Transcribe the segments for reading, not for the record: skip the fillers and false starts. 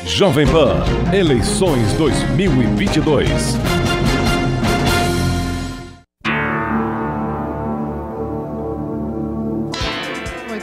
Jovem Pan, eleições 2022.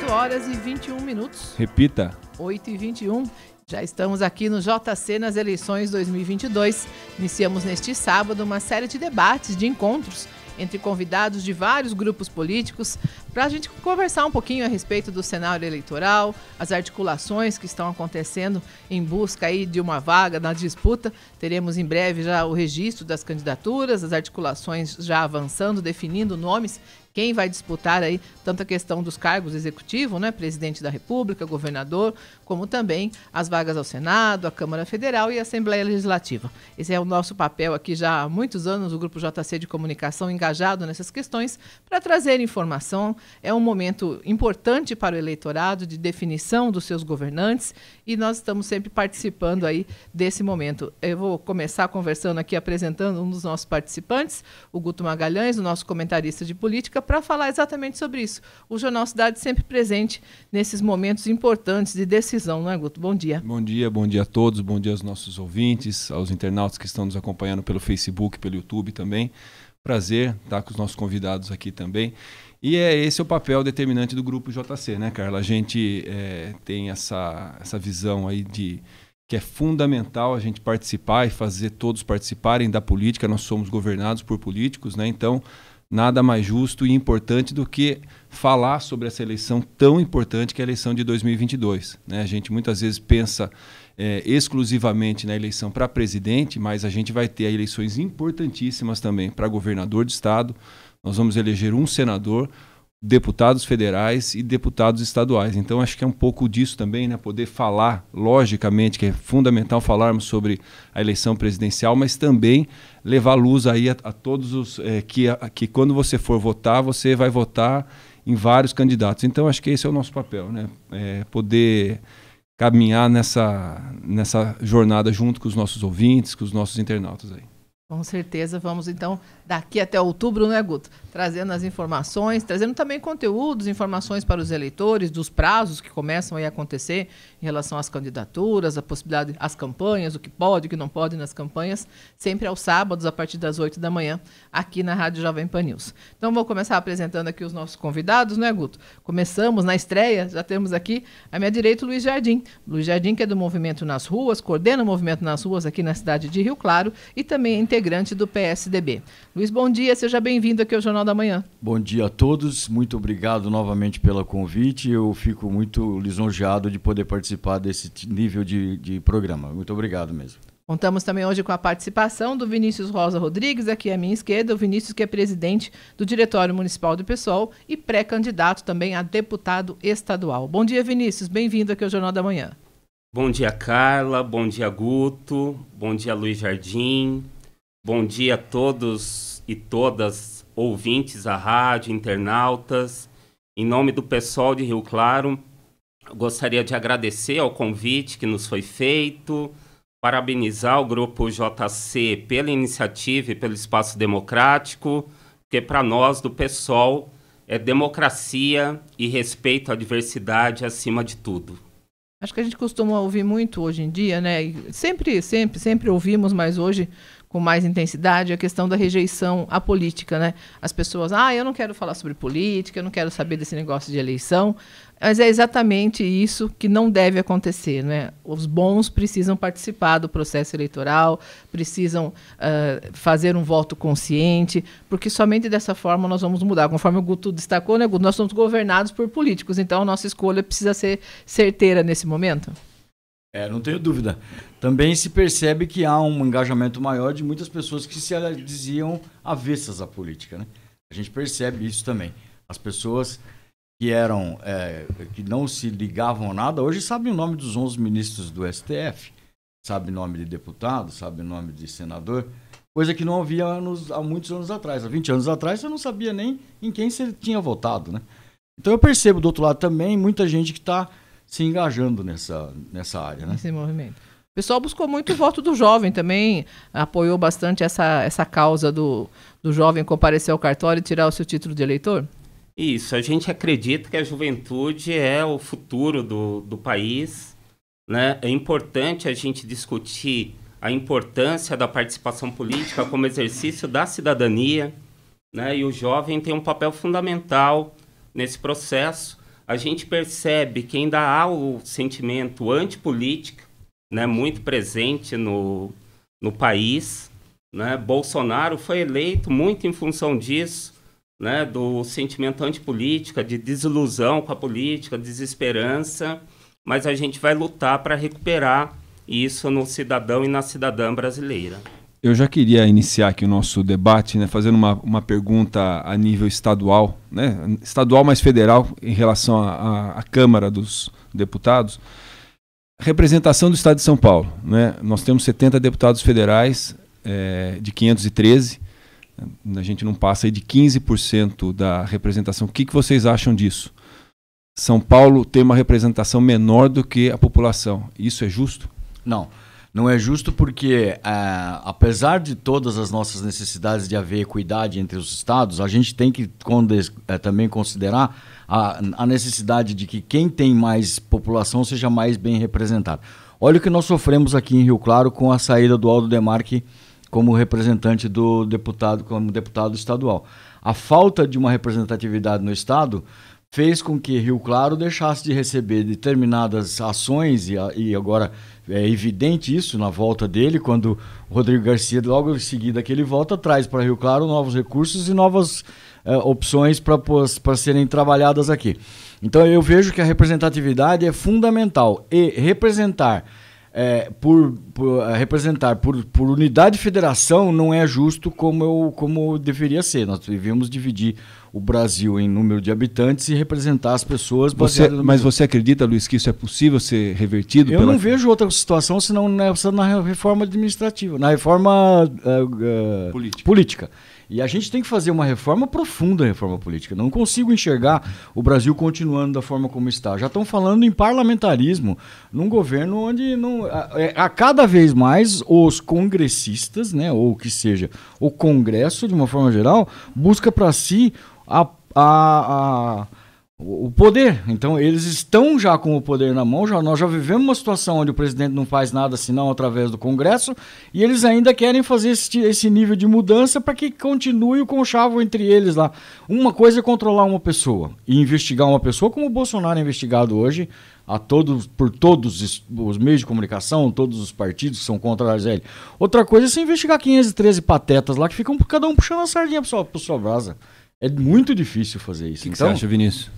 8h21. Repita. 8h21. Já estamos aqui no JC nas eleições 2022. Iniciamos neste sábado uma série de debates, de encontros entre convidados de vários grupos políticos para a gente conversar um pouquinho a respeito do cenário eleitoral, as articulações que estão acontecendo em busca aí de uma vaga na disputa. Teremos em breve já o registro das candidaturas, as articulações já avançando, definindo nomes. Quem vai disputar aí tanto a questão dos cargos executivos, né, presidente da República, governador, como também as vagas ao Senado, a Câmara Federal e a Assembleia Legislativa. Esse é o nosso papel aqui já há muitos anos, o Grupo JC de Comunicação engajado nessas questões para trazer informação. É um momento importante para o eleitorado de definição dos seus governantes e nós estamos sempre participando aí desse momento. Eu vou começar conversando aqui, apresentando um dos nossos participantes, o Guto Magalhães, o nosso comentarista de política, para falar exatamente sobre isso. O Jornal Cidade sempre presente nesses momentos importantes de decisão, não é, Guto? Bom dia. Bom dia a todos, bom dia aos nossos ouvintes, aos internautas que estão nos acompanhando pelo Facebook, pelo YouTube também. Prazer estar com os nossos convidados aqui também. E esse é o papel determinante do Grupo JC, né, Carla? A gente tem essa visão aí de que é fundamental a gente participar e fazer todos participarem da política. Nós somos governados por políticos, né? Então, nada mais justo e importante do que falar sobre essa eleição tão importante que é a eleição de 2022. Né? A gente muitas vezes pensa exclusivamente na eleição para presidente, mas a gente vai ter eleições importantíssimas também para governador de estado. Nós vamos eleger um senador, deputados federais e deputados estaduais. Então, acho que é um pouco disso também, né? Poder falar, logicamente, que é fundamental falarmos sobre a eleição presidencial, mas também levar luz aí a todos os que quando você for votar, você vai votar em vários candidatos. Então, acho que esse é o nosso papel, né? Poder caminhar nessa jornada junto com os nossos ouvintes, com os nossos internautas aí. Com certeza, vamos então daqui até outubro, né, Guto? Trazendo as informações, trazendo também conteúdos, informações para os eleitores, dos prazos que começam aí a acontecer em relação às candidaturas, a possibilidade, as campanhas, o que pode, o que não pode nas campanhas, sempre aos sábados, a partir das 8 da manhã, aqui na Rádio Jovem Pan News. Então, vou começar apresentando aqui os nossos convidados, né, Guto? Começamos na estreia, já temos aqui à minha direita o Luiz Jardim. Luiz Jardim, que é do Movimento nas Ruas, coordena o Movimento nas Ruas aqui na cidade de Rio Claro e também integrante do PSDB. Luiz, bom dia, seja bem-vindo aqui ao Jornal da Manhã. Bom dia a todos, muito obrigado novamente pelo convite. Eu fico muito lisonjeado de poder participar desse nível de programa. Muito obrigado mesmo. Contamos também hoje com a participação do Vinícius Rosa Rodrigues, aqui à minha esquerda, o Vinícius que é presidente do Diretório Municipal do PSOL e pré-candidato também a deputado estadual. Bom dia, Vinícius, bem-vindo aqui ao Jornal da Manhã. Bom dia, Carla, bom dia, Guto, bom dia, Luiz Jardim, bom dia a todos e todas ouvintes da rádio, internautas. Em nome do PSOL de Rio Claro, gostaria de agradecer ao convite que nos foi feito, parabenizar o Grupo JC pela iniciativa e pelo espaço democrático, porque para nós do PSOL é democracia e respeito à diversidade acima de tudo. Acho que a gente costuma ouvir muito hoje em dia, né? E sempre ouvimos, mas hoje com mais intensidade, a questão da rejeição à política, né? As pessoas, eu não quero falar sobre política, eu não quero saber desse negócio de eleição, mas é exatamente isso que não deve acontecer, né? Os bons precisam participar do processo eleitoral, precisam fazer um voto consciente, porque somente dessa forma nós vamos mudar. Conforme o Guto destacou, né, Guto? Nós somos governados por políticos, então a nossa escolha precisa ser certeira nesse momento. Não tenho dúvida. Também se percebe que há um engajamento maior de muitas pessoas que se diziam avessas à política, né? A gente percebe isso também. As pessoas que que não se ligavam a nada, hoje sabem o nome dos 11 ministros do STF, sabem o nome de deputado, sabem o nome de senador, coisa que não havia há muitos anos atrás. Há 20 anos atrás você não sabia nem em quem você tinha votado, né? Então eu percebo do outro lado também muita gente que está se engajando nessa área, né? Nesse movimento. O pessoal buscou muito o voto do jovem também, apoiou bastante essa causa do jovem comparecer ao cartório e tirar o seu título de eleitor? Isso, a gente acredita que a juventude é o futuro do país. né? É importante a gente discutir a importância da participação política como exercício da cidadania, né? E o jovem tem um papel fundamental nesse processo. A gente percebe que ainda há o sentimento antipolítica, né, muito presente no país, né? Bolsonaro foi eleito muito em função disso, né, do sentimento antipolítica, de desilusão com a política, desesperança, mas a gente vai lutar para recuperar isso no cidadão e na cidadã brasileira. Eu já queria iniciar aqui o nosso debate, né, fazendo uma pergunta a nível estadual, né, estadual mais federal, em relação à Câmara dos Deputados. Representação do Estado de São Paulo, né? Nós temos 70 deputados federais, de 513, a gente não passa aí de 15% da representação. O que vocês acham disso? São Paulo tem uma representação menor do que a população. Isso é justo? Não, não é justo porque, apesar de todas as nossas necessidades de haver equidade entre os estados, a gente tem que também considerar a necessidade de que quem tem mais população seja mais bem representado. Olha o que nós sofremos aqui em Rio Claro com a saída do Aldo Demarque como representante do deputado, como deputado estadual. A falta de uma representatividade no estado fez com que Rio Claro deixasse de receber determinadas ações, e agora é evidente isso na volta dele, quando o Rodrigo Garcia, logo em seguida que ele volta, traz para Rio Claro novos recursos e novas opções para serem trabalhadas aqui. Então eu vejo que a representatividade é fundamental, e representar por unidade de federação não é justo como deveria ser. Nós devíamos dividir o Brasil em número de habitantes e representar as pessoas. Mas você acredita, Luiz, que isso é possível ser revertido? Eu não vejo outra situação senão na reforma administrativa, na reforma política. E a gente tem que fazer uma reforma profunda, reforma política. Não consigo enxergar o Brasil continuando da forma como está. Já estão falando em parlamentarismo, num governo onde a cada vez mais os congressistas, né, ou que seja, o Congresso, de uma forma geral, busca para si o poder. Então eles estão já com o poder na mão. Nós já vivemos uma situação onde o presidente não faz nada senão através do Congresso, e eles ainda querem fazer esse nível de mudança para que continue o conchavo entre eles lá. Uma coisa é controlar uma pessoa e investigar uma pessoa, como o Bolsonaro é investigado hoje por todos os meios de comunicação, todos os partidos que são contrários a ele. Outra coisa é você investigar 513 patetas lá que ficam cada um puxando a sardinha para sua brasa. É muito difícil fazer isso. O que você acha, Vinícius?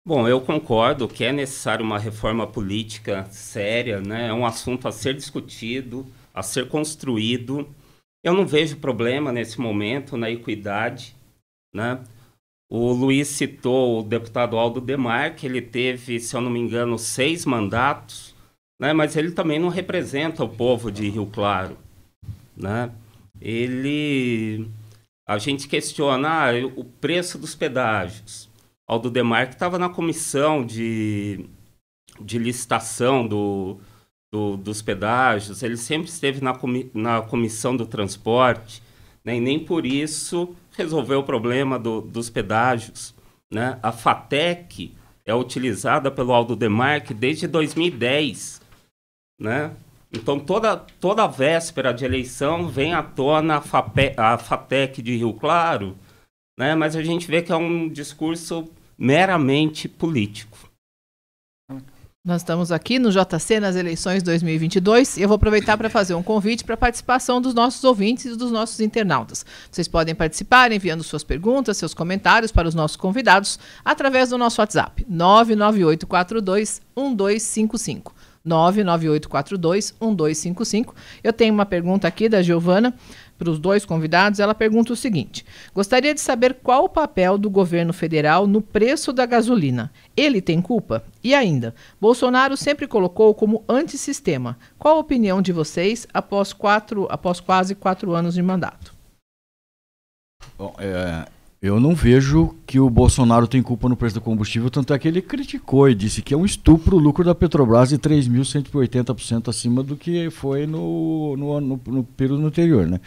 Bom, eu concordo que é necessário uma reforma política séria, né? É um assunto a ser discutido, a ser construído. Eu não vejo problema nesse momento na equidade, né? O Luiz citou o deputado Aldo Demarque, ele teve, se eu não me engano, 6 mandatos, né? Mas ele também não representa o povo de Rio Claro, né? A gente questiona o preço dos pedágios. Aldo Demarque estava na comissão de licitação dos pedágios, ele sempre esteve na comissão do transporte, né, e nem por isso resolveu o problema dos pedágios, né? A FATEC é utilizada pelo Aldo Demarque desde 2010, né? Então toda véspera de eleição vem à tona a FATEC de Rio Claro, né? Mas a gente vê que é um discurso meramente político. Nós estamos aqui no JC nas eleições 2022 e eu vou aproveitar para fazer um convite para a participação dos nossos ouvintes e dos nossos internautas. Vocês podem participar enviando suas perguntas, seus comentários para os nossos convidados através do nosso WhatsApp 998421255. 998421255. Eu tenho uma pergunta aqui da Giovana para os dois convidados. Ela pergunta o seguinte: gostaria de saber qual o papel do governo federal no preço da gasolina. Ele tem culpa? E ainda, Bolsonaro sempre colocou como antissistema. Qual a opinião de vocês após quase 4 anos de mandato? Bom, eu não vejo que o Bolsonaro tem culpa no preço do combustível, tanto é que ele criticou e disse que é um estupro o lucro da Petrobras de 3.180% acima do que foi no período anterior, né?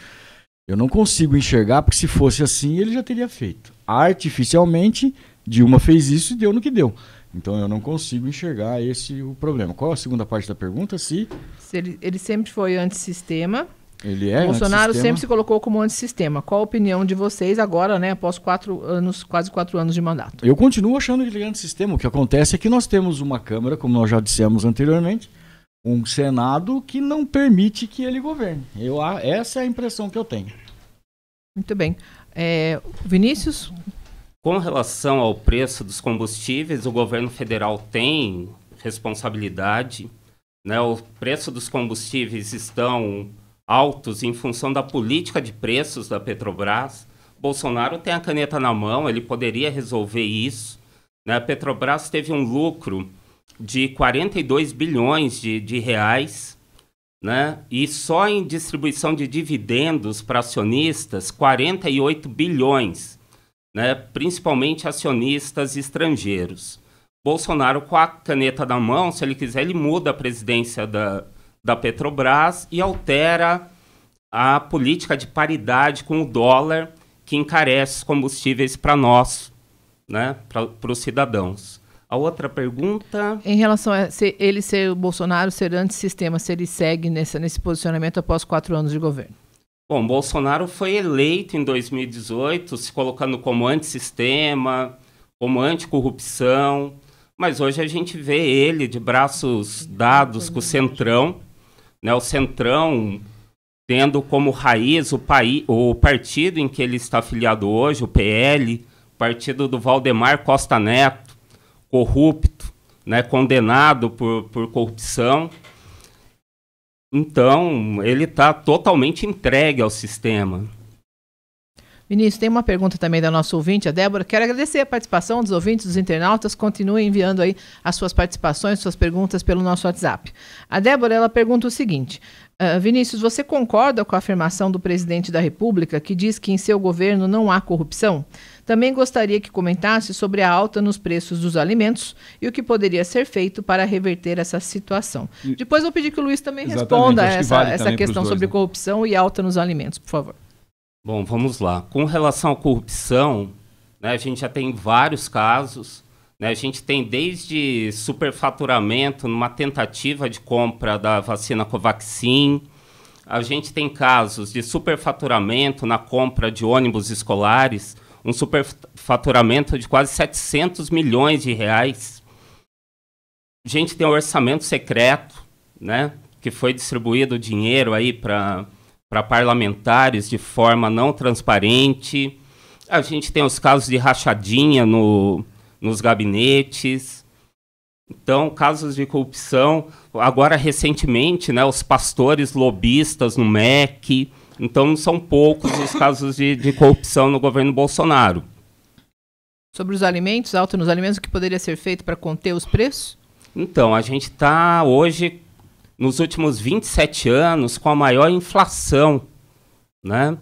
Eu não consigo enxergar, porque se fosse assim ele já teria feito. Artificialmente, Dilma fez isso e deu no que deu. Então eu não consigo enxergar o problema. Qual a segunda parte da pergunta? Se ele sempre foi antissistema. Ele é Bolsonaro antissistema? sempre se colocou como antissistema. Qual a opinião de vocês agora, né, após quase 4 anos de mandato? Eu continuo achando que ele é antissistema. O que acontece é que nós temos uma Câmara, como nós já dissemos anteriormente, um Senado que não permite que ele governe. Essa é a impressão que eu tenho. Muito bem. Vinícius? Com relação ao preço dos combustíveis, o governo federal tem responsabilidade, né? O preço dos combustíveis estão altos em função da política de preços da Petrobras. Bolsonaro tem a caneta na mão, ele poderia resolver isso, né? A Petrobras teve um lucro de 42 bilhões de reais, né? E só em distribuição de dividendos para acionistas, 48 bilhões, né? Principalmente acionistas estrangeiros. Bolsonaro, com a caneta na mão, se ele quiser, ele muda a presidência da Petrobras e altera a política de paridade com o dólar, que encarece os combustíveis para nós, né? Para os cidadãos. A outra pergunta... Em relação a o Bolsonaro ser antissistema, se ele segue nesse posicionamento após 4 anos de governo. Bom, Bolsonaro foi eleito em 2018, se colocando como antissistema, como anticorrupção, mas hoje a gente vê ele de braços dados com o Centrão, né? O Centrão tendo como raiz o partido em que ele está afiliado hoje, o PL, partido do Valdemar Costa Neto, corrupto, né? Condenado por corrupção. Então, ele está totalmente entregue ao sistema. Vinícius, tem uma pergunta também da nossa ouvinte, a Débora. Quero agradecer a participação dos ouvintes, dos internautas. Continuem enviando aí as suas participações, suas perguntas pelo nosso WhatsApp. A Débora, ela pergunta o seguinte. Vinícius, você concorda com a afirmação do presidente da República que diz que em seu governo não há corrupção? Também gostaria que comentasse sobre a alta nos preços dos alimentos e o que poderia ser feito para reverter essa situação. Depois eu vou pedir que o Luiz também responda essa questão sobre corrupção e alta nos alimentos, por favor. Bom, vamos lá. Com relação à corrupção, né, a gente já tem vários casos. Né, a gente tem desde superfaturamento numa tentativa de compra da vacina Covaxin. A gente tem casos de superfaturamento na compra de ônibus escolares, um superfaturamento de quase 700 milhões de reais. A gente tem um orçamento secreto, né, que foi distribuído dinheiro aí para parlamentares de forma não transparente. A gente tem os casos de rachadinha nos gabinetes. Então, casos de corrupção. Agora, recentemente, né, os pastores lobistas no MEC. Então, não são poucos os casos de corrupção no governo Bolsonaro. Sobre os alimentos, alta nos alimentos, o que poderia ser feito para conter os preços? Então, a gente está hoje, nos últimos 27 anos, com a maior inflação, né?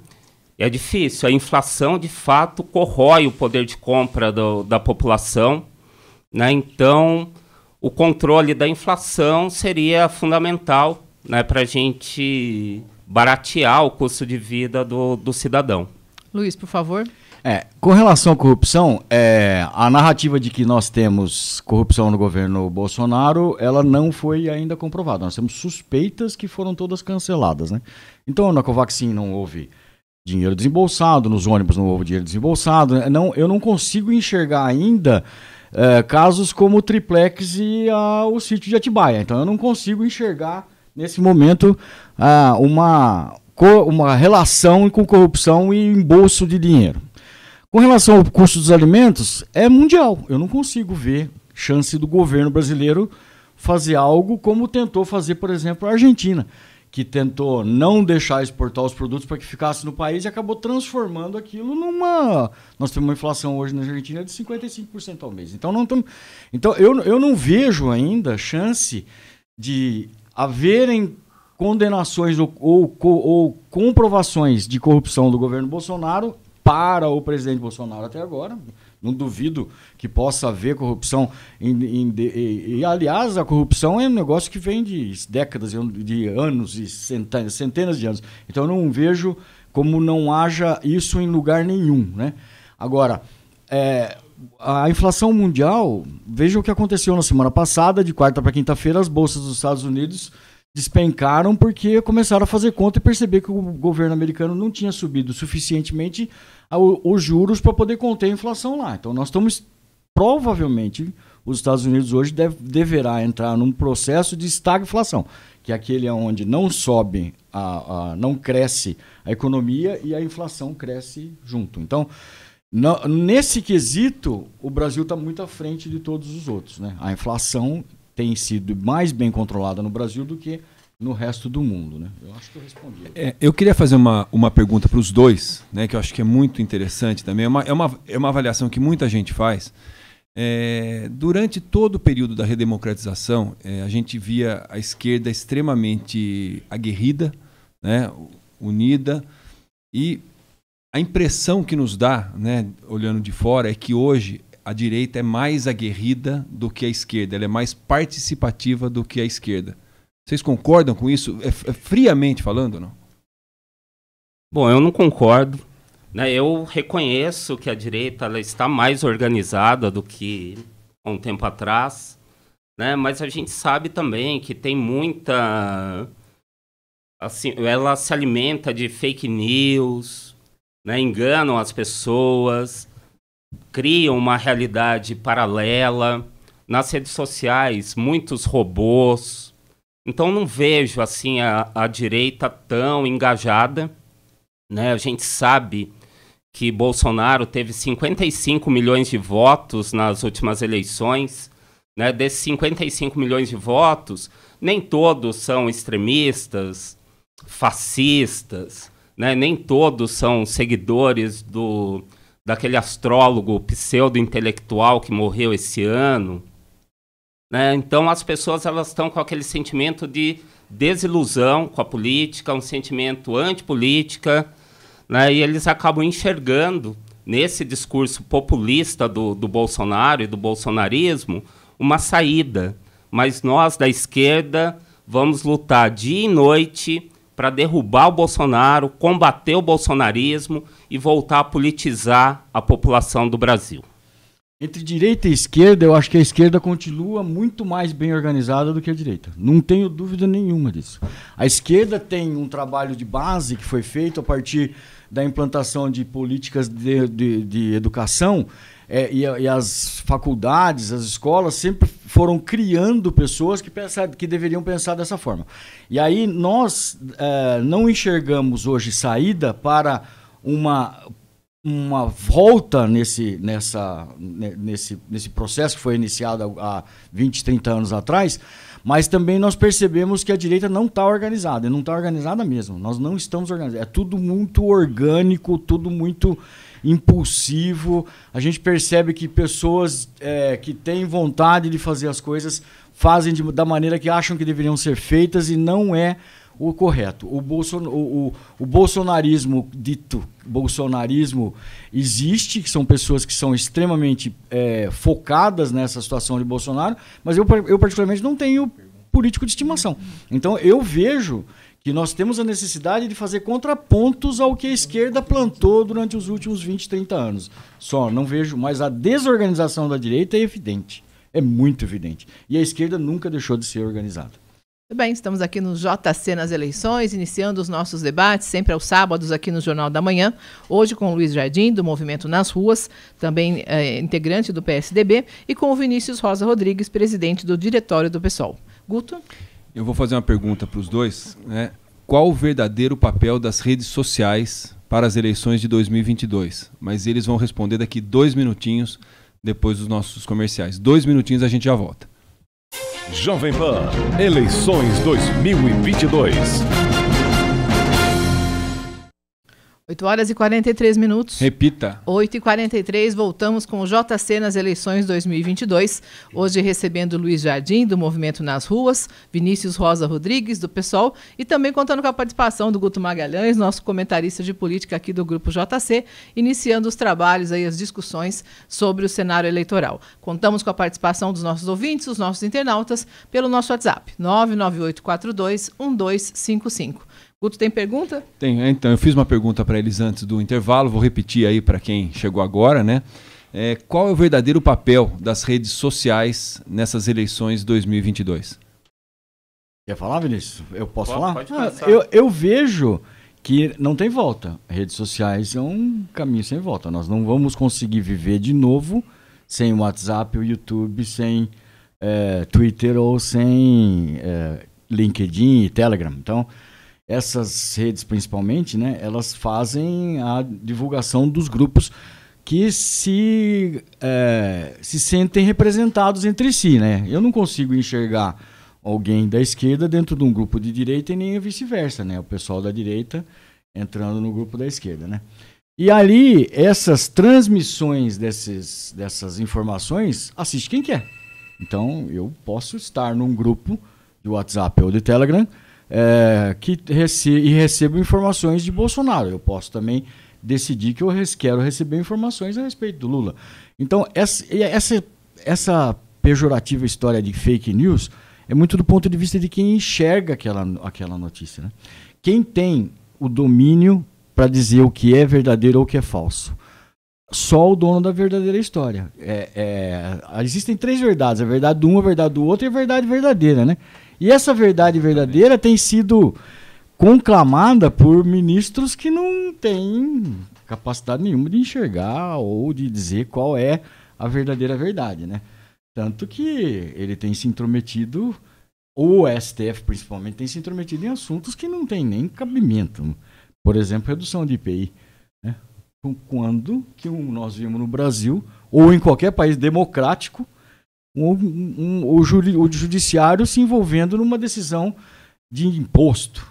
É difícil. A inflação, de fato, corrói o poder de compra da população, né? Então, o controle da inflação seria fundamental, né, para a gente baratear o custo de vida do cidadão. Luiz, por favor. Com relação à corrupção, a narrativa de que nós temos corrupção no governo Bolsonaro, ela não foi ainda comprovada. Nós temos suspeitas que foram todas canceladas, né? Então, na Covaxin não houve dinheiro desembolsado, nos ônibus não houve dinheiro desembolsado. Eu não consigo enxergar ainda casos como o Triplex e o sítio de Atibaia. Então, eu não consigo enxergar, nesse momento, uma relação com corrupção e embolso de dinheiro. Com relação ao custo dos alimentos, é mundial. Eu não consigo ver chance do governo brasileiro fazer algo como tentou fazer, por exemplo, a Argentina, que tentou não deixar exportar os produtos para que ficasse no país e acabou transformando aquilo numa... Nós temos uma inflação hoje na Argentina de 55% ao mês. Então, eu não vejo ainda chance de haverem condenações ou comprovações de corrupção do governo Bolsonaro para o presidente Bolsonaro até agora. Não duvido que possa haver corrupção. E, aliás, a corrupção é um negócio que vem de décadas, de anos e centenas de anos. Então, eu não vejo como não haja isso em lugar nenhum, né? Agora, a inflação mundial, veja o que aconteceu na semana passada, de quarta para quinta-feira, as bolsas dos Estados Unidos despencaram porque começaram a fazer conta e perceber que o governo americano não tinha subido suficientemente os juros para poder conter a inflação lá. Então nós estamos, provavelmente, os Estados Unidos hoje deverá entrar num processo de estagflação, que é aquele onde não sobe, não cresce a economia e a inflação cresce junto. Então, nesse quesito, o Brasil está muito à frente de todos os outros, né? A inflação tem sido mais bem controlada no Brasil do que no resto do mundo, né? Eu acho que eu respondi. Eu queria fazer uma pergunta para os dois, né, que eu acho que é muito interessante também. É uma avaliação que muita gente faz. Durante todo o período da redemocratização, a gente via a esquerda extremamente aguerrida, né, unida, e a impressão que nos dá, né, olhando de fora, é que hoje a direita é mais aguerrida do que a esquerda, ela é mais participativa do que a esquerda. Vocês concordam com isso? Friamente falando ou não? Bom, eu não concordo. Eu reconheço que a direita ela está mais organizada do que há um tempo atrás, né? Mas a gente sabe também que tem muita... Assim, ela se alimenta de fake news, né? Enganam as pessoas, criam uma realidade paralela. Nas redes sociais, muitos robôs. Então não vejo assim, a direita tão engajada, né? A gente sabe que Bolsonaro teve 55 milhões de votos nas últimas eleições, né? Desses 55 milhões de votos, nem todos são extremistas, fascistas, né? Nem todos são seguidores daquele astrólogo pseudo-intelectual que morreu esse ano, né? Então as pessoas elas estão com aquele sentimento de desilusão com a política, um sentimento antipolítica, né? E eles acabam enxergando nesse discurso populista do Bolsonaro e do bolsonarismo uma saída. Mas nós, da esquerda, vamos lutar dia e noite para derrubar o Bolsonaro, combater o bolsonarismo e voltar a politizar a população do Brasil. Entre direita e esquerda, eu acho que a esquerda continua muito mais bem organizada do que a direita. Não tenho dúvida nenhuma disso. A esquerda tem um trabalho de base que foi feito a partir da implantação de políticas de educação, e as faculdades, as escolas sempre foram criando pessoas que deveriam pensar dessa forma. E aí nós não enxergamos hoje saída para uma volta nesse processo que foi iniciado há 20, 30 anos atrás, mas também nós percebemos que a direita não está organizada, e não está organizada mesmo. Nós não estamos organizados. É tudo muito orgânico, tudo muito impulsivo. A gente percebe que pessoas que têm vontade de fazer as coisas fazem da maneira que acham que deveriam ser feitas e não é o correto. O bolsonarismo, dito bolsonarismo, existe, que são pessoas que são extremamente focadas nessa situação de Bolsonaro, mas eu particularmente não tenho político de estimação. Então eu vejo que nós temos a necessidade de fazer contrapontos ao que a esquerda plantou durante os últimos 20, 30 anos. Só não vejo, mas a desorganização da direita é evidente, é muito evidente. E a esquerda nunca deixou de ser organizada. Muito bem, estamos aqui no JC nas eleições, iniciando os nossos debates, sempre aos sábados aqui no Jornal da Manhã, hoje com o Luiz Jardim, do Movimento Nas Ruas, também integrante do PSDB, e com o Vinícius Rosa Rodrigues, presidente do Diretório do PSOL. Guto? Eu vou fazer uma pergunta para os dois, né? Qual o verdadeiro papel das redes sociais para as eleições de 2022? Mas eles vão responder daqui 2 minutinhos, depois dos nossos comerciais. 2 minutinhos a gente já volta. Jovem Pan, eleições 2022. 8 horas e 43 minutos. Repita. 8h43, voltamos com o JC nas eleições 2022. Hoje recebendo Luiz Jardim, do Movimento Nas Ruas, Vinícius Rosa Rodrigues, do PSOL, e também contando com a participação do Guto Magalhães, nosso comentarista de política aqui do Grupo JC, iniciando os trabalhos, aí, as discussões sobre o cenário eleitoral. Contamos com a participação dos nossos ouvintes, os nossos internautas, pelo nosso WhatsApp, 998421255. Guto, tem pergunta? Tem, então, eu fiz uma pergunta para eles antes do intervalo, vou repetir aí para quem chegou agora, né? Qual é o verdadeiro papel das redes sociais nessas eleições de 2022? Quer falar, Vinícius? Eu posso falar? Pode começar. Eu vejo que não tem volta. Redes sociais é um caminho sem volta. Nós não vamos conseguir viver de novo sem o WhatsApp, o YouTube, sem Twitter ou sem LinkedIn e Telegram. Então, essas redes principalmente, né, elas fazem a divulgação dos grupos que se sentem representados entre si, né? Eu não consigo enxergar alguém da esquerda dentro de um grupo de direita e nem vice-versa, né? O pessoal da direita entrando no grupo da esquerda, né? E ali, essas transmissões dessas informações, assiste quem quer. Então, eu posso estar num grupo de WhatsApp ou de Telegram que recebo informações de Bolsonaro. Eu posso também decidir que eu quero receber informações a respeito do Lula. Então, essa pejorativa história de fake news é muito do ponto de vista de quem enxerga aquela notícia, né? Quem tem o domínio para dizer o que é verdadeiro ou o que é falso? Só o dono da verdadeira história. Existem 3 verdades: a verdade do um, a verdade do outro e a verdade verdadeira, né? E essa verdade verdadeira tem sido conclamada por ministros que não têm capacidade nenhuma de enxergar ou de dizer qual é a verdadeira verdade, né? Tanto que ele tem se intrometido, ou o STF principalmente, tem se intrometido em assuntos que não tem nem cabimento. Por exemplo, redução de IPI, né? Quando que nós vimos no Brasil, ou em qualquer país democrático, o judiciário se envolvendo numa decisão de imposto.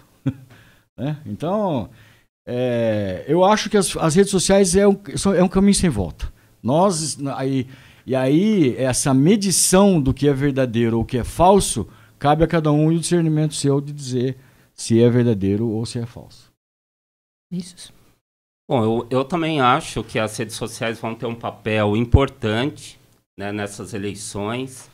Né? Então, eu acho que as redes sociais é um caminho sem volta. E aí, essa medição do que é verdadeiro ou o que é falso, cabe a cada um e o discernimento seu de dizer se é verdadeiro ou se é falso. Isso. Bom, eu também acho que as redes sociais vão ter um papel importante, né, nessas eleições,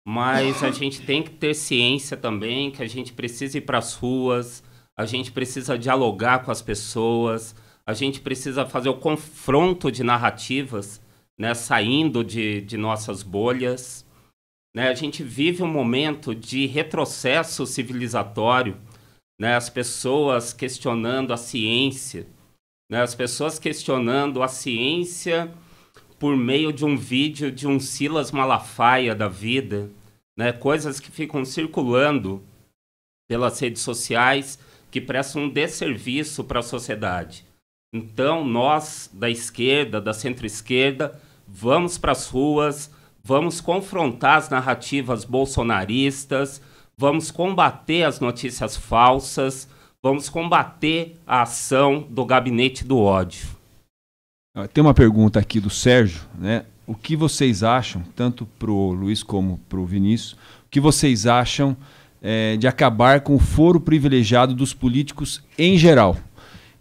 mas a gente tem que ter ciência também que a gente precisa ir para as ruas, a gente precisa dialogar com as pessoas, a gente precisa fazer o confronto de narrativas, né, saindo de nossas bolhas. Né? A gente vive um momento de retrocesso civilizatório, né? As pessoas questionando a ciência, né? As pessoas questionando a ciência por meio de um vídeo de um Silas Malafaia da vida, né? Coisas que ficam circulando pelas redes sociais que prestam um desserviço para a sociedade. Então, nós, da esquerda, da centro-esquerda, vamos para as ruas, vamos confrontar as narrativas bolsonaristas, vamos combater as notícias falsas, vamos combater a ação do gabinete do ódio. Tem uma pergunta aqui do Sérgio, né? O que vocês acham, tanto para o Luiz como para o Vinícius, o que vocês acham de acabar com o foro privilegiado dos políticos em geral?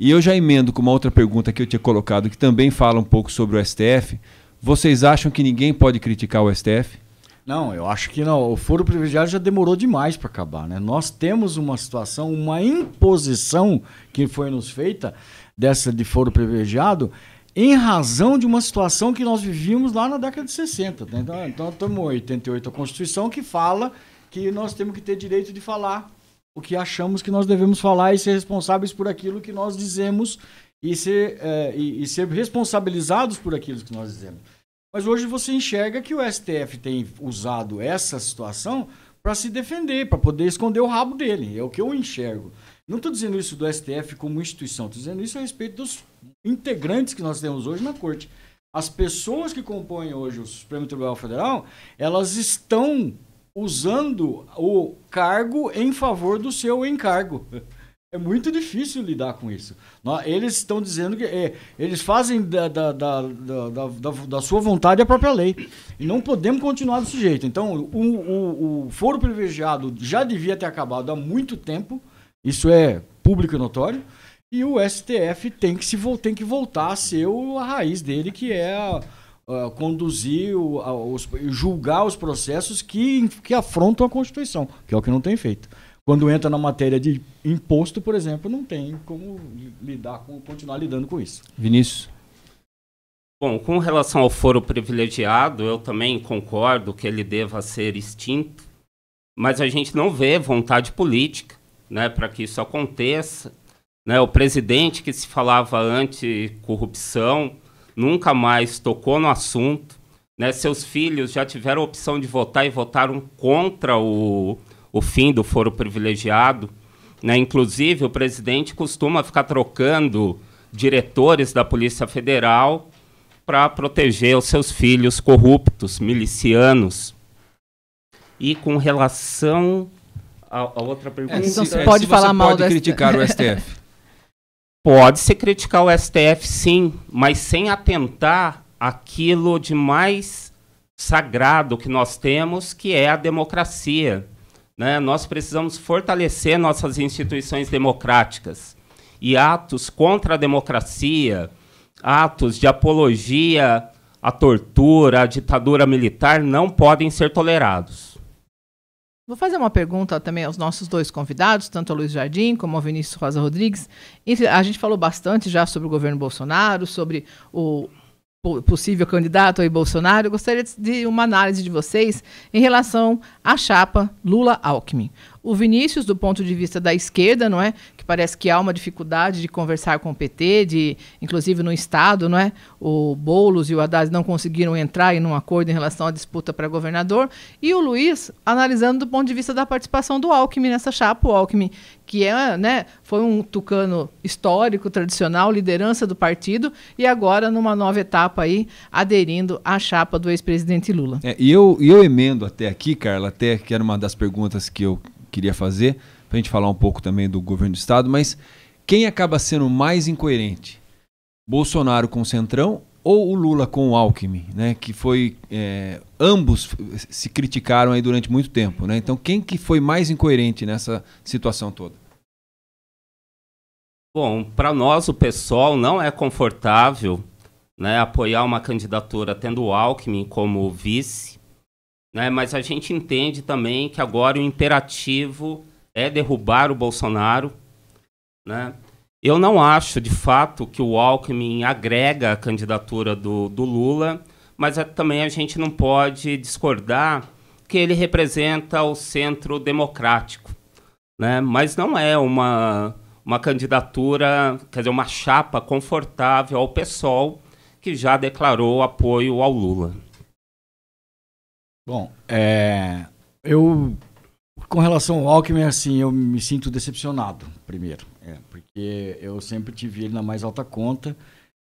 E eu já emendo com uma outra pergunta que eu tinha colocado, que também fala um pouco sobre o STF. Vocês acham que ninguém pode criticar o STF? Não, eu acho que não. O foro privilegiado já demorou demais para acabar, né? Nós temos uma situação, uma imposição que foi nos feita dessa de foro privilegiado em razão de uma situação que nós vivíamos lá na década de 60. Né? Então, estamos em 88, a Constituição que fala que nós temos que ter direito de falar o que achamos que nós devemos falar e ser responsáveis por aquilo que nós dizemos e ser responsabilizados por aquilo que nós dizemos. Mas hoje você enxerga que o STF tem usado essa situação para se defender, para poder esconder o rabo dele. É o que eu enxergo. Não estou dizendo isso do STF como instituição, estou dizendo isso a respeito dos integrantes que nós temos hoje na Corte. As pessoas que compõem hoje o Supremo Tribunal Federal, elas estão usando o cargo em favor do seu encargo. É muito difícil lidar com isso. Eles estão dizendo que eles fazem da sua vontade a própria lei. E não podemos continuar desse jeito. Então, o foro privilegiado já devia ter acabado há muito tempo. Isso é público e notório. E o STF tem que voltar a ser a raiz dele, que é conduzir, julgar os processos que afrontam a Constituição, que é o que não tem feito. Quando entra na matéria de imposto, por exemplo, não tem como continuar lidando com isso. Vinícius? Bom, com relação ao foro privilegiado, eu também concordo que ele deva ser extinto, mas a gente não vê vontade política, né, para que isso aconteça. Né, o presidente que se falava anticorrupção nunca mais tocou no assunto. Né, seus filhos já tiveram a opção de votar e votaram contra o fim do foro privilegiado. Né, inclusive, o presidente costuma ficar trocando diretores da Polícia Federal para proteger os seus filhos corruptos, milicianos. E com relação a outra pergunta... Então, você pode falar mal do STF. criticar o STF? Pode-se criticar o STF, sim, mas sem atentar aquilo de mais sagrado que nós temos, que é a democracia. Né? Nós precisamos fortalecer nossas instituições democráticas. E atos contra a democracia, atos de apologia à tortura, à ditadura militar, não podem ser tolerados. Vou fazer uma pergunta também aos nossos dois convidados, tanto ao Luiz Jardim como ao Vinícius Rosa Rodrigues. A gente falou bastante já sobre o governo Bolsonaro, sobre o possível candidato aí Bolsonaro. Eu gostaria de uma análise de vocês em relação à chapa Lula-Alckmin. O Vinícius, do ponto de vista da esquerda, não é? Que parece que há uma dificuldade de conversar com o PT, inclusive no Estado, não é? O Boulos e o Haddad não conseguiram entrar em um acordo em relação à disputa para governador. E o Luiz, analisando do ponto de vista da participação do Alckmin nessa chapa. O Alckmin, que foi um tucano histórico, tradicional, liderança do partido, e agora numa nova etapa aí, aderindo à chapa do ex-presidente Lula. E eu emendo até aqui, Carla, até que era uma das perguntas que eu queria fazer, para a gente falar um pouco também do governo do Estado, mas quem acaba sendo mais incoerente? Bolsonaro com o Centrão ou o Lula com o Alckmin? Né? Que foi, ambos se criticaram aí durante muito tempo. Né? Então, quem que foi mais incoerente nessa situação toda? Bom, para nós, o PSOL, não é confortável, né, apoiar uma candidatura tendo o Alckmin como vice, né, mas a gente entende também que agora o imperativo é derrubar o Bolsonaro. Né? Eu não acho, de fato, que o Alckmin agrega a candidatura do Lula, mas também a gente não pode discordar que ele representa o centro democrático. Né? Mas não é uma candidatura, quer dizer, uma chapa confortável ao PSOL, que já declarou apoio ao Lula. Bom, eu, com relação ao Alckmin, assim, eu me sinto decepcionado, primeiro. Porque eu sempre tive ele na mais alta conta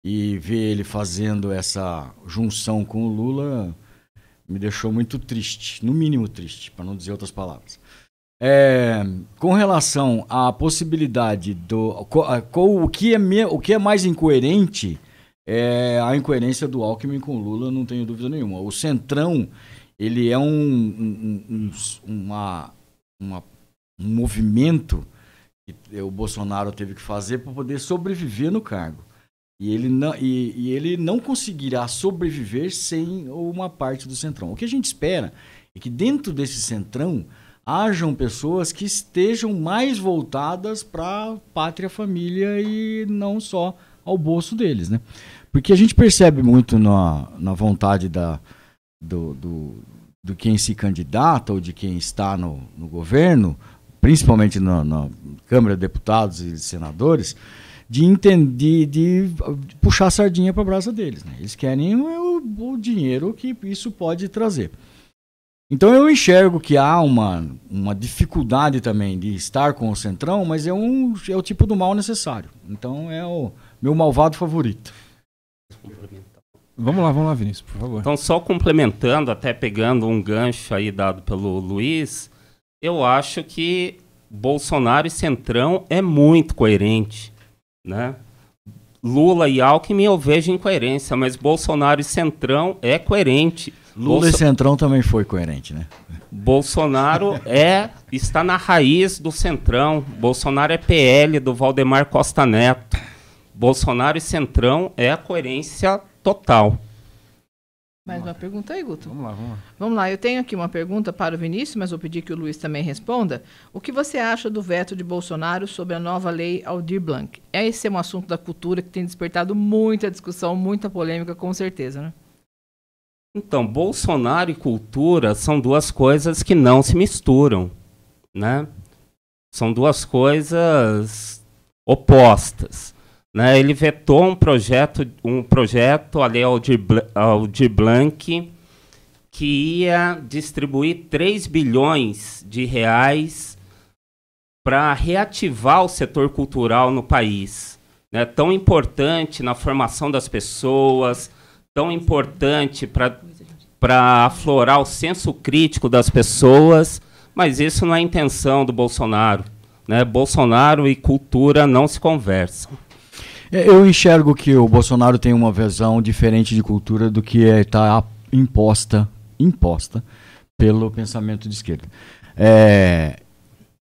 e ver ele fazendo essa junção com o Lula me deixou muito triste, no mínimo triste, para não dizer outras palavras. Com relação à possibilidade o que é mais incoerente é a incoerência do Alckmin com o Lula, não tenho dúvida nenhuma. O Centrão, ele é um movimento que o Bolsonaro teve que fazer para poder sobreviver no cargo. E ele não conseguirá sobreviver sem uma parte do Centrão. O que a gente espera é que dentro desse Centrão hajam pessoas que estejam mais voltadas para a pátria, família e não só ao bolso deles, né? Porque a gente percebe muito na vontade do quem se candidata ou de quem está no governo, principalmente na Câmara de Deputados e Senadores, de puxar a sardinha para a brasa deles. Né? Eles querem o dinheiro que isso pode trazer. Então eu enxergo que há uma dificuldade também de estar com o Centrão, mas é o tipo do mal necessário. Então é o meu malvado favorito. Vamos lá, Vinícius, por favor. Então, só complementando, até pegando um gancho aí dado pelo Luiz, eu acho que Bolsonaro e Centrão é muito coerente. Né? Lula e Alckmin eu vejo incoerência, mas Bolsonaro e Centrão é coerente. Lula e Centrão também foi coerente, né? Bolsonaro está na raiz do Centrão. Bolsonaro é PL do Valdemar Costa Neto. Bolsonaro e Centrão é a coerência total. Mais uma pergunta aí, Guto? Vamos lá. Vamos lá, eu tenho aqui uma pergunta para o Vinícius, mas vou pedir que o Luiz também responda. O que você acha do veto de Bolsonaro sobre a nova lei Aldir Blanc? Esse é um assunto da cultura que tem despertado muita discussão, muita polêmica, com certeza, né? Então, Bolsonaro e cultura são duas coisas que não se misturam, né? São duas coisas opostas. Né? Ele vetou um projeto, a Lei Aldir Blanc, que ia distribuir 3 bilhões de reais para reativar o setor cultural no país. Né? Tão importante na formação das pessoas, tão importante para aflorar o senso crítico das pessoas, mas isso não é a intenção do Bolsonaro. Né? Bolsonaro e cultura não se conversam. Eu enxergo que o Bolsonaro tem uma visão diferente de cultura do que está imposta pelo pensamento de esquerda.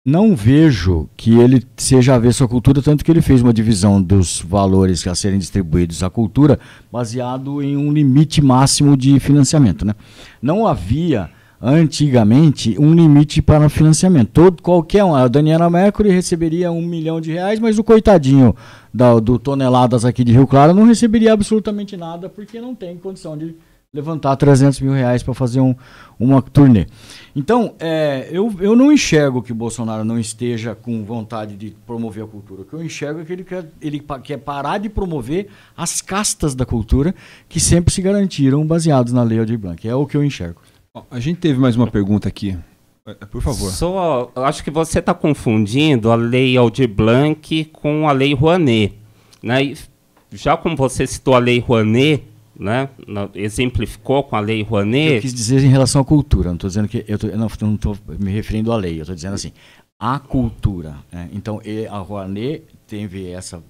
Não vejo que ele seja avesso à cultura, tanto que ele fez uma divisão dos valores a serem distribuídos à cultura baseado em um limite máximo de financiamento, né? Não havia antigamente um limite para financiamento. Qualquer um, a Daniela Mercury receberia R$1 milhão, mas o coitadinho do Toneladas aqui de Rio Claro não receberia absolutamente nada, porque não tem condição de levantar R$300 mil para fazer uma turnê. Então, eu não enxergo que o Bolsonaro não esteja com vontade de promover a cultura. O que eu enxergo é que ele quer parar de promover as castas da cultura que sempre se garantiram baseados na Lei Aldir Blanc. É o que eu enxergo. A gente teve mais uma pergunta aqui. Por favor. Eu acho que você está confundindo a Lei Aldir Blanc com a Lei Rouanet. Né? Já como você citou a Lei Rouanet, né? Exemplificou com a Lei Rouanet... Eu quis dizer em relação à cultura. Não estou dizendo que... Eu não estou me referindo à lei. Eu estou dizendo assim, a cultura. Né? Então, a Rouanet teve essa...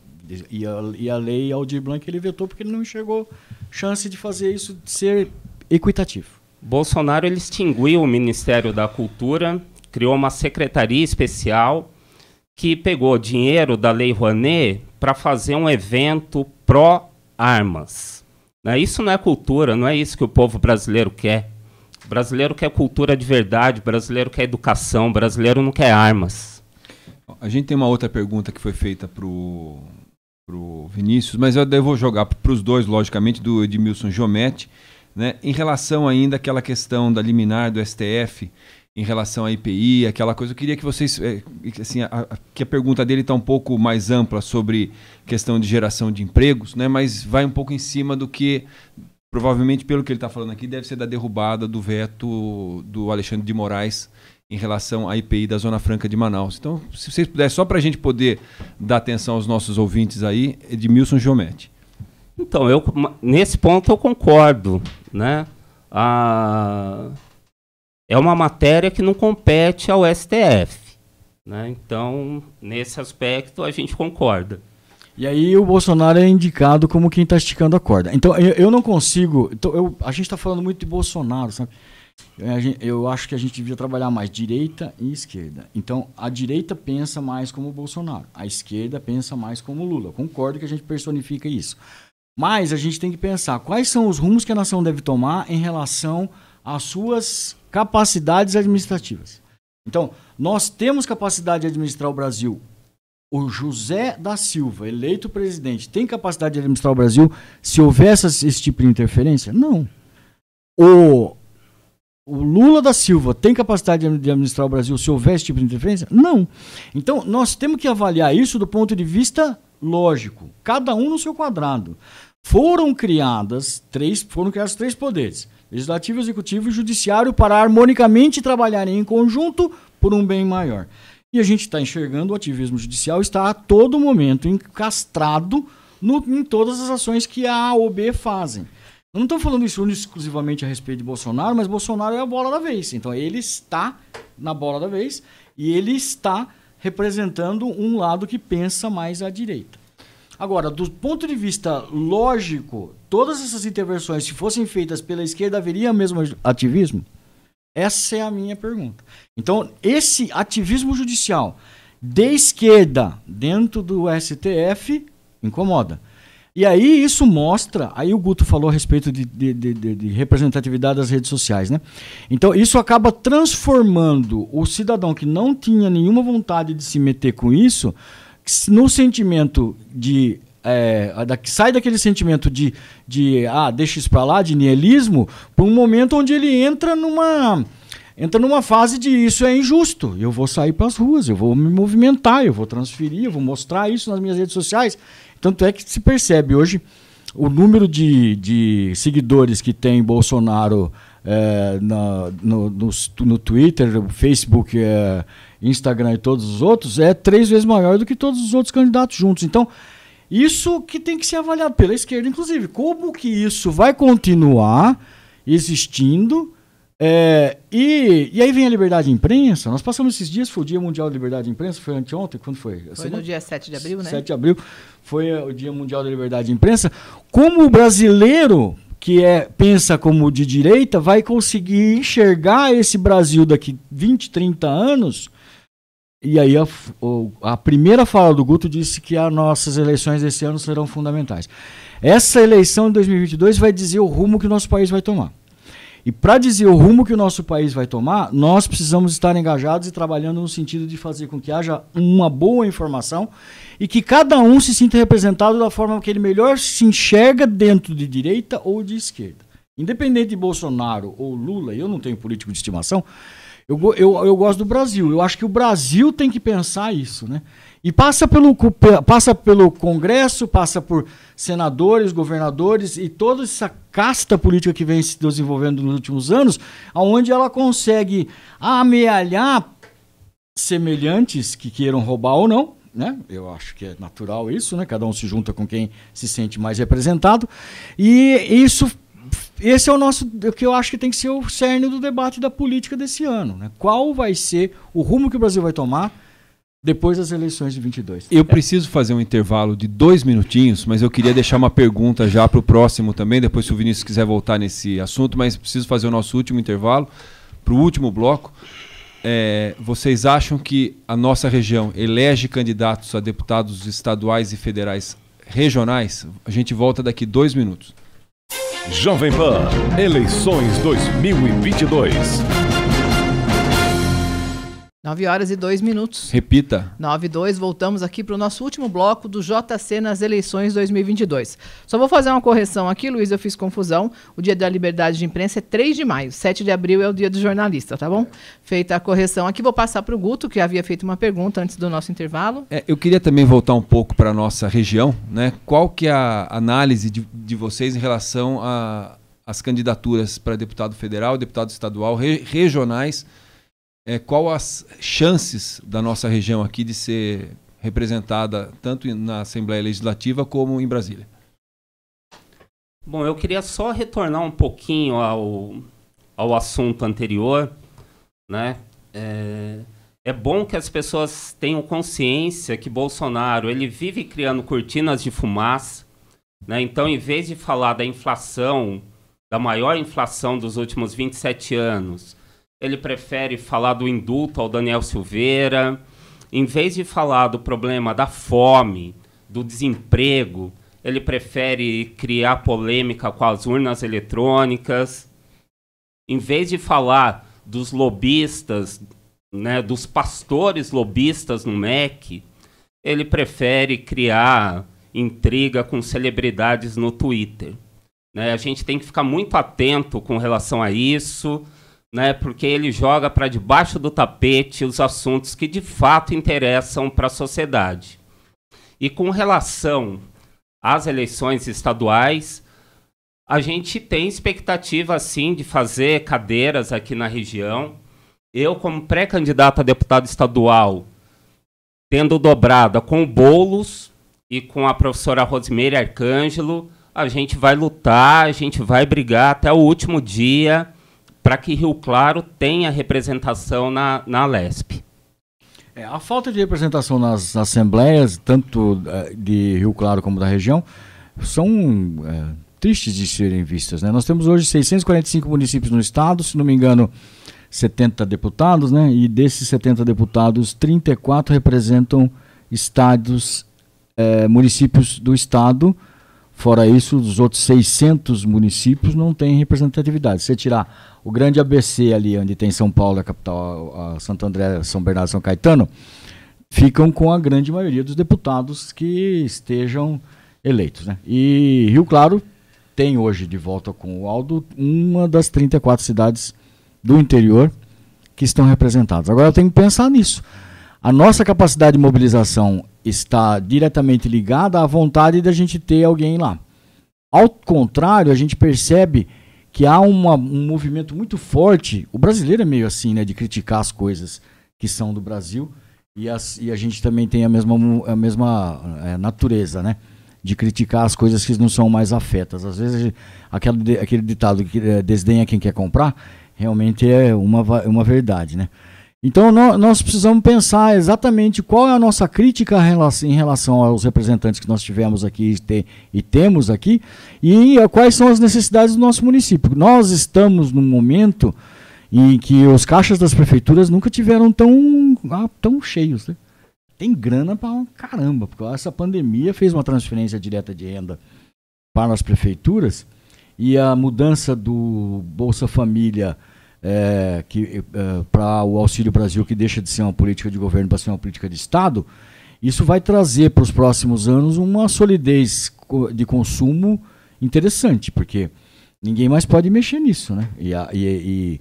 E a Lei Aldir Blanc ele vetou porque ele não enxergou chance de fazer isso ser equitativo. Bolsonaro ele extinguiu o Ministério da Cultura, criou uma secretaria especial que pegou dinheiro da Lei Rouanet para fazer um evento pró-armas. Né? Isso não é cultura, não é isso que o povo brasileiro quer. O brasileiro quer cultura de verdade, o brasileiro quer educação, o brasileiro não quer armas. A gente tem uma outra pergunta que foi feita para o Vinícius, mas eu vou jogar para os dois, logicamente, do Edmilson Giometti. Né, em relação ainda àquela questão da liminar do STF, em relação à IPI, aquela coisa, eu queria que vocês, assim, que a pergunta dele está um pouco mais ampla sobre questão de geração de empregos, né, mas vai um pouco em cima do que, provavelmente, pelo que ele está falando aqui, deve ser da derrubada do veto do Alexandre de Moraes em relação à IPI da Zona Franca de Manaus. Então, se vocês puderem, só para a gente poder dar atenção aos nossos ouvintes aí, Edmilson Giometti. Então, nesse ponto eu concordo, né? É uma matéria que não compete ao STF, né? Então, nesse aspecto, a gente concorda. E aí o Bolsonaro é indicado como quem está esticando a corda. Então, eu não consigo... a gente está falando muito de Bolsonaro, sabe? Eu acho que a gente devia trabalhar mais direita e esquerda. Então, a direita pensa mais como o Bolsonaro, a esquerda pensa mais como o Lula. Concordo que a gente personifica isso. Mas a gente tem que pensar quais são os rumos que a nação deve tomar em relação às suas capacidades administrativas. Então, nós temos capacidade de administrar o Brasil. O José da Silva, eleito presidente, tem capacidade de administrar o Brasil se houver esse tipo de interferência? Não. O Lula da Silva tem capacidade de administrar o Brasil se houver esse tipo de interferência? Não. Então, nós temos que avaliar isso do ponto de vista lógico, cada um no seu quadrado. Foram criados três poderes, legislativo, executivo e judiciário, para harmonicamente trabalharem em conjunto por um bem maior. E a gente está enxergando o ativismo judicial está a todo momento encastrado em todas as ações que a A ou B fazem. Eu não estou falando isso exclusivamente a respeito de Bolsonaro, mas Bolsonaro é a bola da vez. Então ele está na bola da vez e ele está representando um lado que pensa mais à direita. Agora, do ponto de vista lógico, todas essas intervenções, se fossem feitas pela esquerda, haveria mesmo ativismo? Essa é a minha pergunta. Então, esse ativismo judicial de esquerda dentro do STF incomoda. E aí isso mostra, aí o Guto falou a respeito de representatividade das redes sociais, né? Então isso acaba transformando o cidadão que não tinha nenhuma vontade de se meter com isso, no sentimento sai daquele sentimento de deixa isso pra lá, de niilismo, para um momento onde ele entra numa fase de isso é injusto, eu vou sair para as ruas, eu vou me movimentar, eu vou transferir, eu vou mostrar isso nas minhas redes sociais. Tanto é que se percebe hoje o número de seguidores que tem Bolsonaro no Twitter, Facebook, Instagram e todos os outros é 3 vezes maior do que todos os outros candidatos juntos. Então, isso que tem que ser avaliado pela esquerda, inclusive. Como que isso vai continuar existindo? E aí vem a liberdade de imprensa. Nós passamos esses dias, foi o Dia Mundial da Liberdade de Imprensa, foi anteontem, quando foi? Foi no dia 7 de abril, né? 7 de abril foi o Dia Mundial da Liberdade de Imprensa. Como o brasileiro que pensa como de direita vai conseguir enxergar esse Brasil daqui 20, 30 anos? E aí a primeira fala do Guto disse que as nossas eleições desse ano serão fundamentais. Essa eleição de 2022 vai dizer o rumo que o nosso país vai tomar. E para dizer o rumo que o nosso país vai tomar, nós precisamos estar engajados e trabalhando no sentido de fazer com que haja uma boa informação e que cada um se sinta representado da forma que ele melhor se enxerga dentro de direita ou de esquerda. Independente de Bolsonaro ou Lula, eu não tenho político de estimação, eu gosto do Brasil. Eu acho que o Brasil tem que pensar isso, né? E passa pelo Congresso, passa por senadores, governadores e toda essa casta política que vem se desenvolvendo nos últimos anos, onde ela consegue amealhar semelhantes que queiram roubar ou não, né? Eu acho que é natural isso, né? Cada um se junta com quem se sente mais representado. E esse é o que eu acho que tem que ser o cerne do debate da política desse ano, né? Qual vai ser o rumo que o Brasil vai tomar depois das eleições de 22. Eu preciso fazer um intervalo de 2 minutinhos, mas eu queria deixar uma pergunta já para o próximo também, depois se o Vinícius quiser voltar nesse assunto, mas preciso fazer o nosso último intervalo, para o último bloco. Vocês acham que a nossa região elege candidatos a deputados estaduais e federais regionais? A gente volta daqui 2 minutos. Jovem Pan, eleições 2022. 9h02. Repita. 9h02, voltamos aqui para o nosso último bloco do JC nas eleições 2022. Só vou fazer uma correção aqui, Luiz, eu fiz confusão. O dia da liberdade de imprensa é 3 de maio, 7 de abril é o dia do jornalista, tá bom? Feita a correção aqui, vou passar para o Guto, que havia feito uma pergunta antes do nosso intervalo. Eu queria também voltar um pouco para a nossa região, né? Qual que é a análise de vocês em relação às candidaturas para deputado federal, deputado estadual, regionais? Qual as chances da nossa região aqui de ser representada tanto na Assembleia Legislativa como em Brasília? Bom, eu queria só retornar um pouquinho ao assunto anterior, né? É bom que as pessoas tenham consciência que Bolsonaro ele vive criando cortinas de fumaça, né? Então, em vez de falar da inflação, da maior inflação dos últimos 27 anos, ele prefere falar do indulto ao Daniel Silveira. Em vez de falar do problema da fome, do desemprego, ele prefere criar polêmica com as urnas eletrônicas. Em vez de falar dos lobistas, né, dos pastores lobistas no MEC, ele prefere criar intriga com celebridades no Twitter, né? A gente tem que ficar muito atento com relação a isso, né, porque ele joga para debaixo do tapete os assuntos que de fato interessam para a sociedade. E com relação às eleições estaduais, a gente tem expectativa, sim, de fazer cadeiras aqui na região. Eu, como pré-candidato a deputado estadual, tendo dobrada com o Boulos e com a professora Rosimeire Arcângelo, a gente vai lutar, a gente vai brigar até o último dia para que Rio Claro tenha representação na Lesp. A falta de representação nas assembleias, tanto de Rio Claro como da região, são tristes de serem vistas, né? Nós temos hoje 645 municípios no estado, se não me engano, 70 deputados, né? E desses 70 deputados, 34 representam estados, municípios do estado, Fora isso, os outros 600 municípios não têm representatividade. Se você tirar o grande ABC ali, onde tem São Paulo, a capital, a Santo André, São Bernardo, São Caetano, ficam com a grande maioria dos deputados que estejam eleitos, né? E Rio Claro tem hoje, de volta com o Aldo, uma das 34 cidades do interior que estão representadas. Agora eu tenho que pensar nisso. A nossa capacidade de mobilização está diretamente ligada à vontade da gente ter alguém lá. Ao contrário, a gente percebe que há um movimento muito forte. O brasileiro é meio assim, né, de criticar as coisas que são do Brasil, e a gente também tem a mesma natureza, né, de criticar as coisas que não são mais afetas. Às vezes, aquele ditado que desdenha quem quer comprar, realmente é uma verdade, né? Então, nós precisamos pensar exatamente qual é a nossa crítica em relação aos representantes que nós tivemos aqui e temos aqui, e quais são as necessidades do nosso município. Nós estamos num momento em que os caixas das prefeituras nunca tiveram tão cheios, né? Tem grana pra caramba, porque essa pandemia fez uma transferência direta de renda para as prefeituras, e a mudança do Bolsa Família para o Auxílio Brasil, que deixa de ser uma política de governo para ser uma política de Estado, isso vai trazer para os próximos anos uma solidez de consumo interessante, porque ninguém mais pode mexer nisso, né? E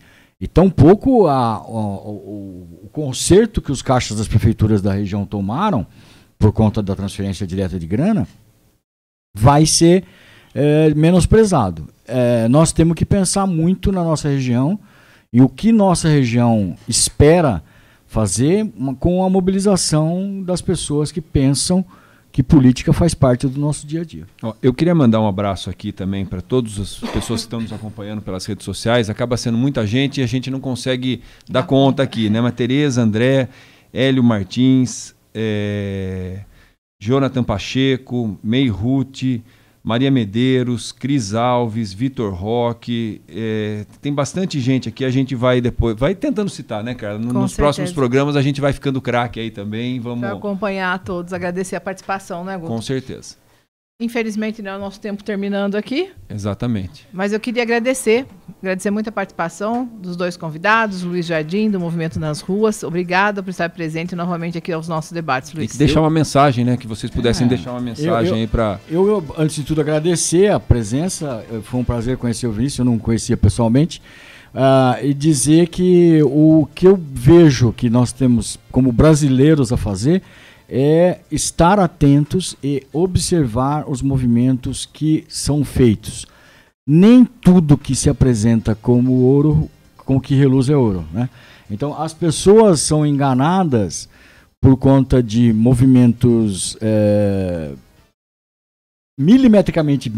tampouco o conserto que os caixas das prefeituras da região tomaram por conta da transferência direta de grana vai ser menosprezado. Nós temos que pensar muito na nossa região e o que nossa região espera fazer com a mobilização das pessoas que pensam que política faz parte do nosso dia a dia. Eu queria mandar um abraço aqui também para todas as pessoas que estão nos acompanhando pelas redes sociais. Acaba sendo muita gente e a gente não consegue dar conta aqui, né? Mas Tereza, André, Hélio Martins, Jonathan Pacheco, Mei Ruth, Maria Medeiros, Cris Alves, Vitor Roque, tem bastante gente aqui, a gente vai depois, vai tentando citar, né, cara? Nos próximos programas a gente vai ficando craque aí também. Vamos acompanhar todos, agradecer a participação, né, Guto? Com certeza. Infelizmente, não é o nosso tempo terminando aqui. Exatamente. Mas eu queria agradecer muito a participação dos dois convidados, Luiz Jardim, do Movimento nas Ruas. Obrigada por estar presente novamente aqui aos nossos debates, Luiz. E deixar uma mensagem, né? Que vocês pudessem deixar uma mensagem aí para... Eu, antes de tudo, agradecer a presença. Foi um prazer conhecer o Vinícius, eu não conhecia pessoalmente. E dizer que o que eu vejo que nós temos como brasileiros a fazer é estar atentos e observar os movimentos que são feitos. Nem tudo que se apresenta como ouro, com o que reluz é ouro, né? Então, as pessoas são enganadas por conta de movimentos milimetricamente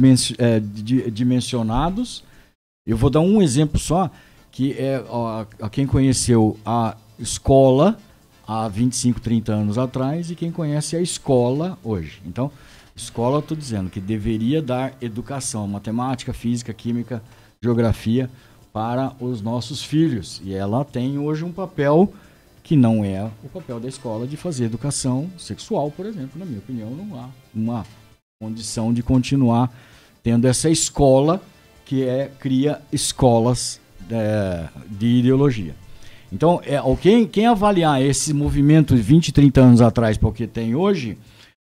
dimensionados. Eu vou dar um exemplo só, que é a quem conheceu a escola há 25, 30 anos atrás e quem conhece a escola hoje. Então, escola, estou dizendo que deveria dar educação, matemática, física, química, geografia para os nossos filhos. E ela tem hoje um papel que não é o papel da escola de fazer educação sexual, por exemplo. Na minha opinião, não há uma condição de continuar tendo essa escola que cria escolas de ideologia. Então, quem avaliar esse movimento de 20, 30 anos atrás para o que tem hoje,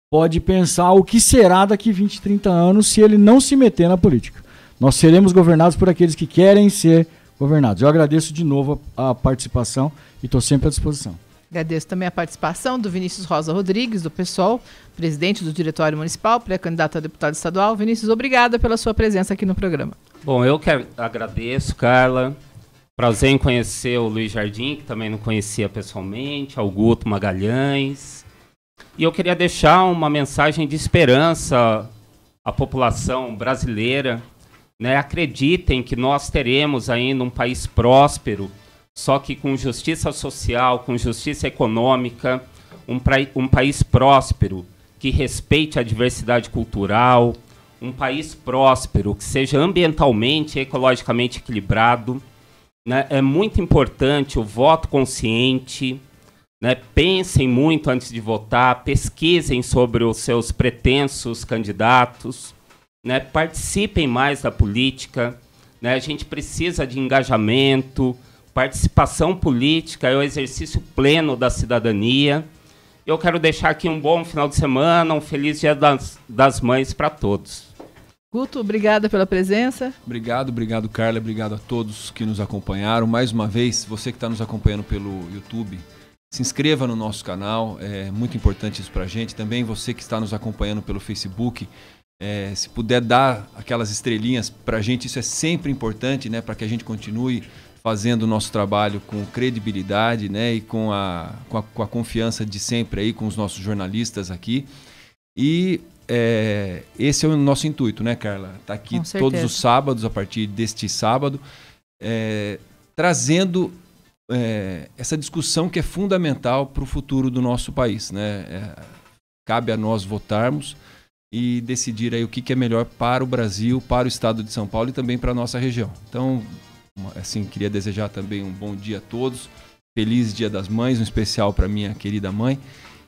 pode pensar o que será daqui 20, 30 anos se ele não se meter na política. Nós seremos governados por aqueles que querem ser governados. Eu agradeço de novo a participação e estou sempre à disposição. Agradeço também a participação do Vinícius Rosa Rodrigues, do PSOL, presidente do Diretório Municipal, pré-candidato a deputado estadual. Vinícius, obrigada pela sua presença aqui no programa. Bom, eu que agradeço, Carla. Prazer em conhecer o Luiz Jardim, que também não conhecia pessoalmente, ao Guto Magalhães. E eu queria deixar uma mensagem de esperança à população brasileira, né? Acreditem que nós teremos ainda um país próspero, só que com justiça social, com justiça econômica, um país próspero que respeite a diversidade cultural, um país próspero que seja ambientalmente e ecologicamente equilibrado. Né? É muito importante o voto consciente, né? Pensem muito antes de votar, pesquisem sobre os seus pretensos candidatos, né? Participem mais da política, né? A gente precisa de engajamento, participação política, é o exercício pleno da cidadania. Eu quero deixar aqui um bom final de semana, um feliz Dia das Mães para todos. Guto, obrigada pela presença. Obrigado, Carla. Obrigado a todos que nos acompanharam. Mais uma vez, você que está nos acompanhando pelo YouTube, se inscreva no nosso canal, é muito importante isso para a gente. Também você que está nos acompanhando pelo Facebook, se puder dar aquelas estrelinhas para a gente, isso é sempre importante, né, para que a gente continue fazendo o nosso trabalho com credibilidade, né, e com a confiança de sempre aí com os nossos jornalistas aqui. E esse é o nosso intuito, né, Carla? Tá aqui todos os sábados, a partir deste sábado, trazendo essa discussão que é fundamental para o futuro do nosso país, né? Cabe a nós votarmos e decidir aí o que é melhor para o Brasil, para o estado de São Paulo e também para a nossa região. Então, assim, queria desejar também um bom dia a todos, feliz Dia das Mães, um especial para minha querida mãe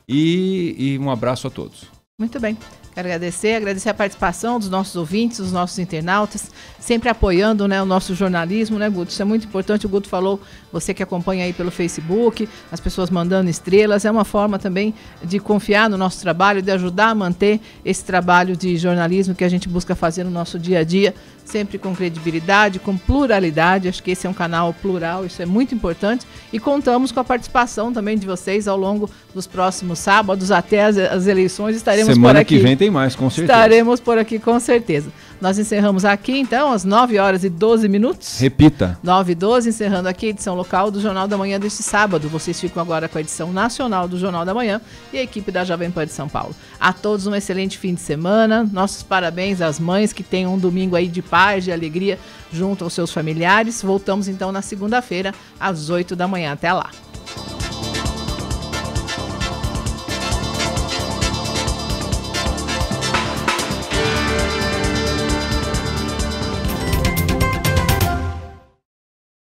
e um abraço a todos. Muito bem. Quero agradecer a participação dos nossos ouvintes, dos nossos internautas, sempre apoiando, né, o nosso jornalismo, né, Guto? Isso é muito importante. O Guto falou, você que acompanha aí pelo Facebook, as pessoas mandando estrelas, é uma forma também de confiar no nosso trabalho, de ajudar a manter esse trabalho de jornalismo que a gente busca fazer no nosso dia a dia, sempre com credibilidade, com pluralidade. Acho que esse é um canal plural, isso é muito importante. E contamos com a participação também de vocês ao longo dos próximos sábados, até as eleições. Estaremos Semana por aqui. Que vem tem mais, com certeza. Estaremos por aqui, com certeza. Nós encerramos aqui, então, às 9h12. Repita. 9h12, encerrando aqui a edição local do Jornal da Manhã deste sábado. Vocês ficam agora com a edição nacional do Jornal da Manhã e a equipe da Jovem Pan de São Paulo. A todos um excelente fim de semana. Nossos parabéns às mães que tenham um domingo aí de paz, de alegria, junto aos seus familiares. Voltamos, então, na segunda-feira, às 8 da manhã. Até lá.